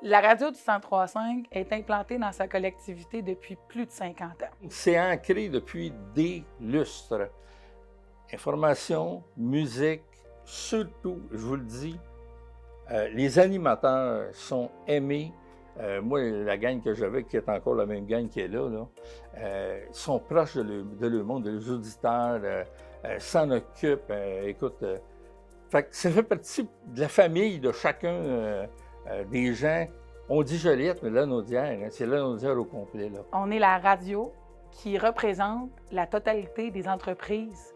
La radio du 103.5 est implantée dans sa collectivité depuis plus de 50 ans. C'est ancré depuis des lustres. Information, musique, surtout, je vous le dis, les animateurs sont aimés. Moi, la gang que j'avais, qui est encore la même gang qui est là, sont proches de leur monde, de leurs auditeurs, s'en occupent. Écoute, ça fait partie de la famille de chacun des gens. On dit Joliette, mais Lanaudière, c'est Lanaudière au complet. Là. On est la radio qui représente la totalité des entreprises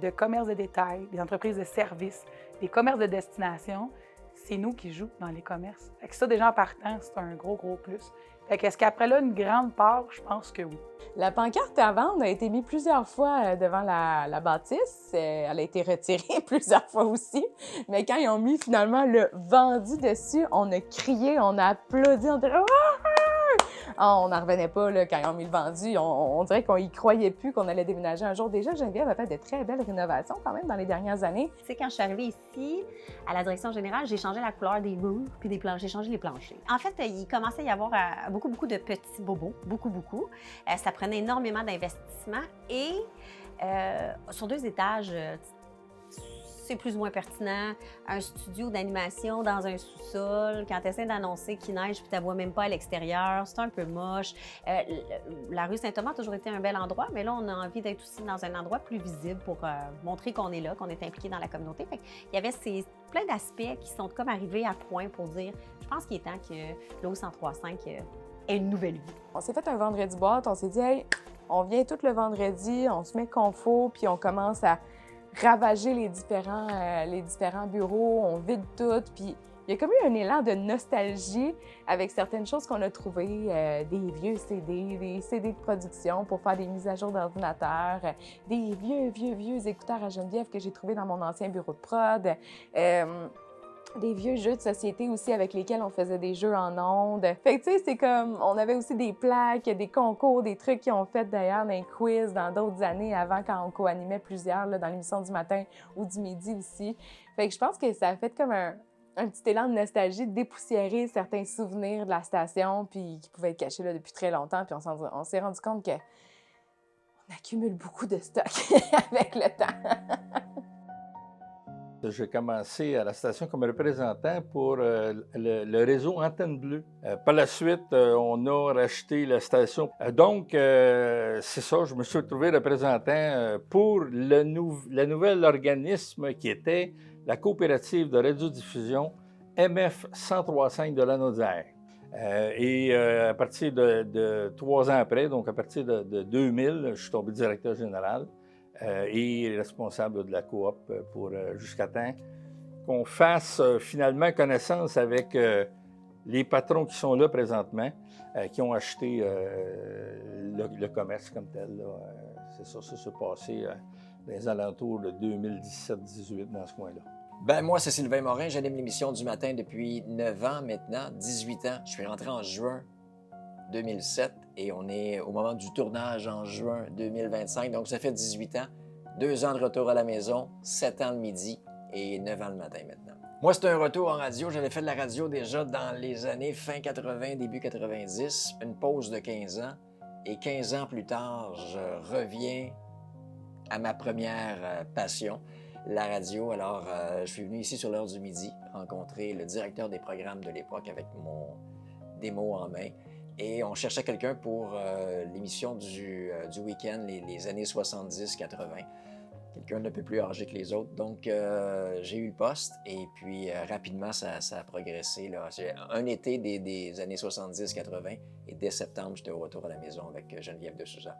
de commerce de détail, des entreprises de services, des commerces de destination. C'est nous qui jouons dans les commerces. Fait que ça, déjà en partant, c'est un gros plus. Fait que est-ce qu'après là, une grande part, je pense que oui. La pancarte à vendre a été mise plusieurs fois devant la bâtisse. Elle a été retirée plusieurs fois aussi. Mais quand ils ont mis finalement le vendu dessus, on a crié, on a applaudi, on dirait on n'en revenait pas là, quand ils ont mis le vendu. On dirait qu'on y croyait plus qu'on allait déménager un jour. Déjà, Geneviève a fait de très belles rénovations quand même dans les dernières années. Tu sais, quand je suis arrivée ici, à la direction générale, j'ai changé la couleur des murs puis des planchers. J'ai changé les planchers. En fait, il commençait à y avoir beaucoup de petits bobos, beaucoup. Ça prenait énormément d'investissement et sur 2 étages, c'est plus ou moins pertinent. Un studio d'animation dans un sous-sol, quand tu essaies d'annoncer qu'il neige puis tu ne vois même pas à l'extérieur, c'est un peu moche. La rue Saint-Thomas a toujours été un bel endroit, mais là, on a envie d'être aussi dans un endroit plus visible pour montrer qu'on est là, qu'on est impliqué dans la communauté. Fait il y avait plein d'aspects qui sont comme arrivés à point pour dire, je pense qu'il est temps que l'O 103.5 ait une nouvelle vie. On s'est fait un vendredi boîte, on s'est dit, hey, on vient tout le vendredi, on se met confo, puis on commence à ravager les différents bureaux, on vide tout, puis il y a comme eu un élan de nostalgie avec certaines choses qu'on a trouvées, des vieux CD, des CD de production pour faire des mises à jour d'ordinateur, des vieux écouteurs à Geneviève que j'ai trouvés dans mon ancien bureau de prod, des vieux jeux de société aussi avec lesquels on faisait des jeux en ondes. Fait que tu sais, c'est comme, on avait aussi des plaques, des concours, des trucs qu'ils ont fait d'ailleurs dans les quiz dans d'autres années avant quand on co-animait plusieurs là, dans l'émission du matin ou du midi aussi. Fait que je pense que ça a fait comme un petit élan de nostalgie, de dépoussiérer certains souvenirs de la station puis qui pouvaient être cachés là depuis très longtemps. Puis on s'est rendu compte que on accumule beaucoup de stock avec le temps. J'ai commencé à la station comme représentant pour le réseau Antenne Bleue. Par la suite, on a racheté la station. Donc, c'est ça, je me suis retrouvé représentant pour le nouvel organisme qui était la coopérative de radiodiffusion MF 103.5 de Lanaudière. Et à partir de 3 ans après, donc à partir de 2000, je suis tombé directeur général. Et responsable de la coop pour jusqu'à temps qu'on fasse finalement connaissance avec les patrons qui sont là présentement, qui ont acheté le commerce comme tel. C'est ça s'est passé dans les alentours de 2017-18 dans ce coin-là. Ben moi, c'est Sylvain Morin. J'anime l'émission du matin depuis 9 ans maintenant, 18 ans. Je suis rentré en juin 2007 et on est au moment du tournage en juin 2025. Donc, ça fait 18 ans, 2 ans de retour à la maison, 7 ans le midi et 9 ans le matin maintenant. Moi, c'est un retour en radio. J'avais fait de la radio déjà dans les années fin 80, début 90, une pause de 15 ans. Et 15 ans plus tard, je reviens à ma première passion, la radio. Alors, je suis venu ici sur l'heure du midi rencontrer le directeur des programmes de l'époque avec mon démo en main. Et on cherchait quelqu'un pour l'émission du week-end, les années 70-80. Quelqu'un d'un peu plus âgé que les autres. Donc, j'ai eu le poste et puis rapidement, ça a progressé. Là. Un été des années 70-80 et dès septembre, j'étais au retour à la maison avec Geneviève de Souza.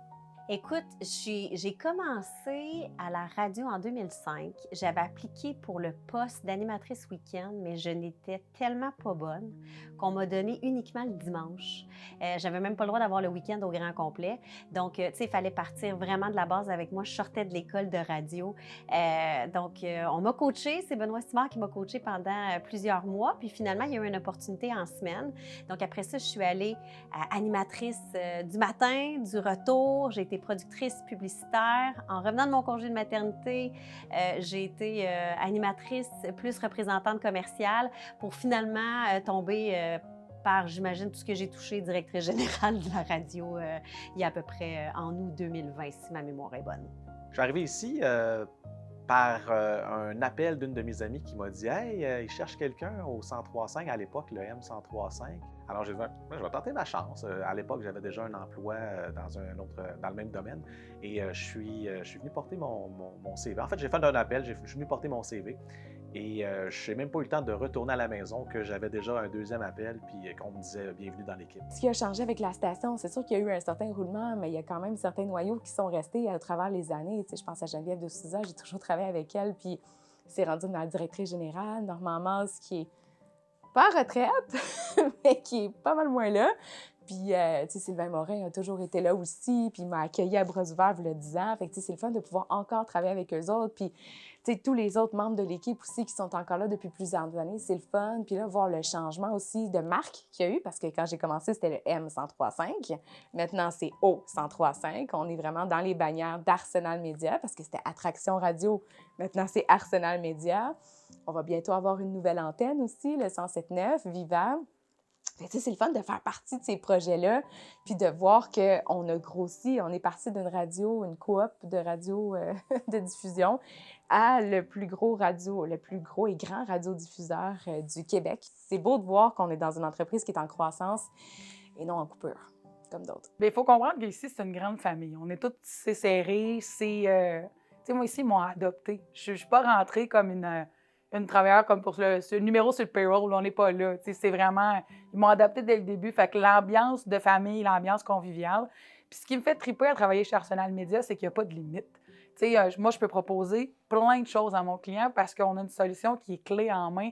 Écoute, j'ai commencé à la radio en 2005. J'avais appliqué pour le poste d'animatrice week-end, mais je n'étais tellement pas bonne qu'on m'a donné uniquement le dimanche. J'avais même pas le droit d'avoir le week-end au grand complet. Donc, tu sais, il fallait partir vraiment de la base avec moi. Je sortais de l'école de radio. On m'a coachée. C'est Benoît Simard qui m'a coachée pendant plusieurs mois. Puis finalement, il y a eu une opportunité en semaine. Donc, après ça, je suis allée animatrice du matin, du retour. J'ai été productrice publicitaire. En revenant de mon congé de maternité, j'ai été animatrice plus représentante commerciale pour finalement tomber par, j'imagine, tout ce que j'ai touché, directrice générale de la radio il y a à peu près en août 2020, si ma mémoire est bonne. Je suis arrivé ici par un appel d'une de mes amies qui m'a dit « Hey, il cherche quelqu'un au 103.5 à l'époque, le M103.5. » Alors j'ai dit « Je vais tenter ma chance. » À l'époque, j'avais déjà un emploi dans le même domaine et je suis venu porter mon CV. En fait, j'ai fait un appel, je suis venu porter mon CV et je n'ai même pas eu le temps de retourner à la maison que j'avais déjà un deuxième appel puis qu'on me disait « Bienvenue dans l'équipe. » Ce qui a changé avec la station, c'est sûr qu'il y a eu un certain roulement, mais il y a quand même certains noyaux qui sont restés à travers les années. Tu sais, je pense à Geneviève de Souza, j'ai toujours travaillé avec elle, puis c'est rendu dans la directrice générale. Normand Mas, qui est pas en retraite, mais qui est pas mal moins là. Puis, tu sais, Sylvain Morin a toujours été là aussi, puis il m'a accueilli à bras ouverts il y a 10 ans. Fait que, tu sais, c'est le fun de pouvoir encore travailler avec eux autres. Puis, tu sais, tous les autres membres de l'équipe aussi qui sont encore là depuis plusieurs années, c'est le fun. Puis là, voir le changement aussi de marque qu'il y a eu, parce que quand j'ai commencé, c'était le M103.5. Maintenant, c'est O103.5. On est vraiment dans les bannières d'Arsenal Média, parce que c'était Attraction Radio. Maintenant, c'est Arsenal Média. On va bientôt avoir une nouvelle antenne aussi, le 107.9, Viva. Fait que, c'est le fun de faire partie de ces projets-là, puis de voir qu'on a grossi. On est parti d'une radio, une coop de radio de diffusion, à le plus gros et grand radiodiffuseur du Québec. C'est beau de voir qu'on est dans une entreprise qui est en croissance et non en coupure, comme d'autres. Bien, il faut comprendre qu'ici, c'est une grande famille. On est tous tissés serrés. Tu sais, moi, ici, ils m'ont adopté. Je ne suis pas rentrée comme une travailleure comme pour le numéro sur le payroll, on n'est pas là. C'est vraiment... Ils m'ont adopté dès le début. Fait que l'ambiance de famille, l'ambiance conviviale. Puis ce qui me fait triper à travailler chez Arsenal Média, c'est qu'il n'y a pas de limite. Moi, je peux proposer plein de choses à mon client parce qu'on a une solution qui est clé en main,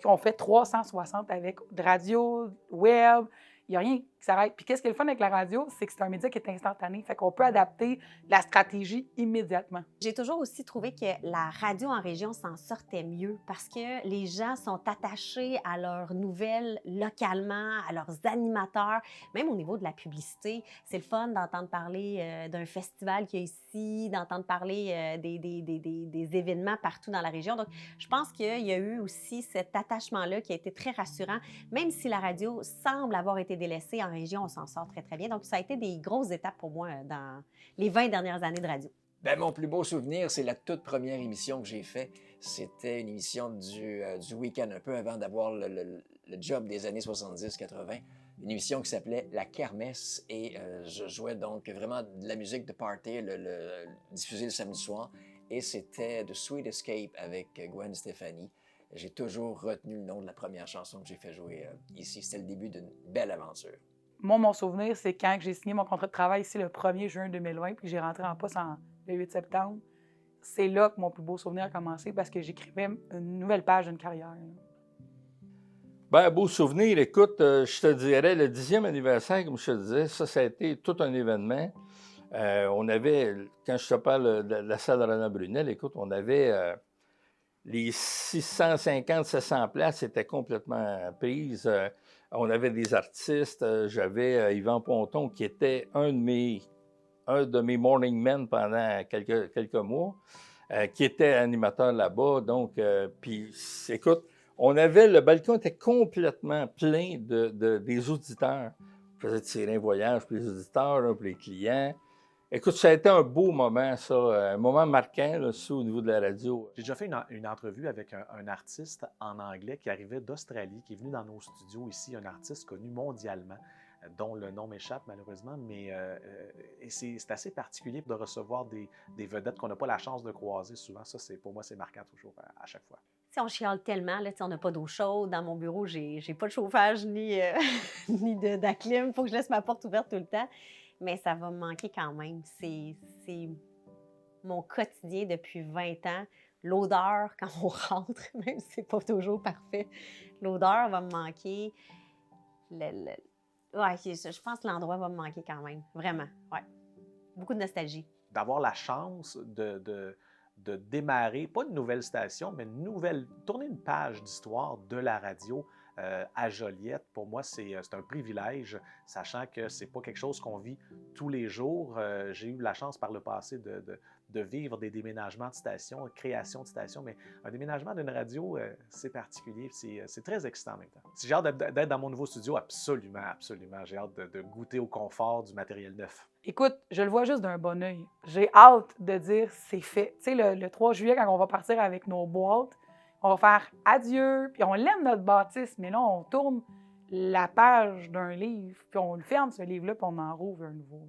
qu'on fait 360 avec de radio, web. Il n'y a rien qui s'arrête. Puis qu'est-ce qui est le fun avec la radio, c'est que c'est un média qui est instantané. Fait qu'on peut adapter la stratégie immédiatement. J'ai toujours aussi trouvé que la radio en région s'en sortait mieux parce que les gens sont attachés à leurs nouvelles localement, à leurs animateurs, même au niveau de la publicité. C'est le fun d'entendre parler d'un festival qu'il y a ici, d'entendre parler des événements partout dans la région. Donc, je pense qu'il y a eu aussi cet attachement-là qui a été très rassurant, même si la radio semble avoir été délaissée en région, on s'en sort très, très bien. Donc, ça a été des grosses étapes pour moi dans les 20 dernières années de radio. Bien, mon plus beau souvenir, c'est la toute première émission que j'ai faite. C'était une émission du week-end, un peu avant d'avoir le job des années 70-80. Une émission qui s'appelait La Kermesse et je jouais donc vraiment de la musique de party, diffusée le samedi soir. Et c'était The Sweet Escape avec Gwen Stefani. J'ai toujours retenu le nom de la première chanson que j'ai fait jouer ici. C'était le début d'une belle aventure. Moi, mon souvenir, c'est quand j'ai signé mon contrat de travail ici le 1er juin 2020, puis j'ai rentré en poste le 8 septembre. C'est là que mon plus beau souvenir a commencé parce que j'écrivais une nouvelle page d'une carrière. Bien, beau souvenir. Écoute, je te dirais, le 10e anniversaire, comme je te disais, ça a été tout un événement. On avait, quand je te parle de la salle de Renan Brunel, écoute, on avait les 650-700 places étaient complètement prises. On avait des artistes. J'avais Yvan Ponton, qui était un de mes morning men pendant quelques mois, qui était animateur là-bas. Donc, puis, écoute, le balcon était complètement plein des auditeurs. On faisait tirer un voyage pour les auditeurs, pour les clients. Écoute, ça a été un beau moment, ça, un moment marquant là, au niveau de la radio. J'ai déjà fait une entrevue avec un artiste en anglais qui arrivait d'Australie, qui est venu dans nos studios ici, un artiste connu mondialement, dont le nom m'échappe malheureusement, mais c'est assez particulier de recevoir des vedettes qu'on n'a pas la chance de croiser souvent. Ça, pour moi, c'est marquant toujours à chaque fois. T'sais, on chiale tellement, là, on n'a pas d'eau chaude. Dans mon bureau, j'ai pas de chauffage ni d'acclim. Il faut que je laisse ma porte ouverte tout le temps. Mais ça va me manquer quand même. C'est mon quotidien depuis 20 ans. L'odeur, quand on rentre, même si c'est pas toujours parfait, l'odeur va me manquer. Ouais, je pense que l'endroit va me manquer quand même. Vraiment, ouais. Beaucoup de nostalgie. D'avoir la chance de démarrer, pas une nouvelle station, mais tourner une page d'histoire de la radio à Joliette, pour moi, c'est un privilège, sachant que c'est pas quelque chose qu'on vit tous les jours. J'ai eu la chance par le passé de vivre des déménagements de stations, création de stations, mais un déménagement d'une radio, c'est particulier, c'est très excitant en même temps. Si j'ai hâte d'être dans mon nouveau studio, absolument, absolument. J'ai hâte de goûter au confort du matériel neuf. Écoute, je le vois juste d'un bon œil. J'ai hâte de dire c'est fait. Tu sais, le 3 juillet, quand on va partir avec nos boîtes, on va faire adieu, puis on l'aime notre bâtisse, mais là, on tourne la page d'un livre, puis on le ferme, ce livre-là, puis on en rouvre un nouveau.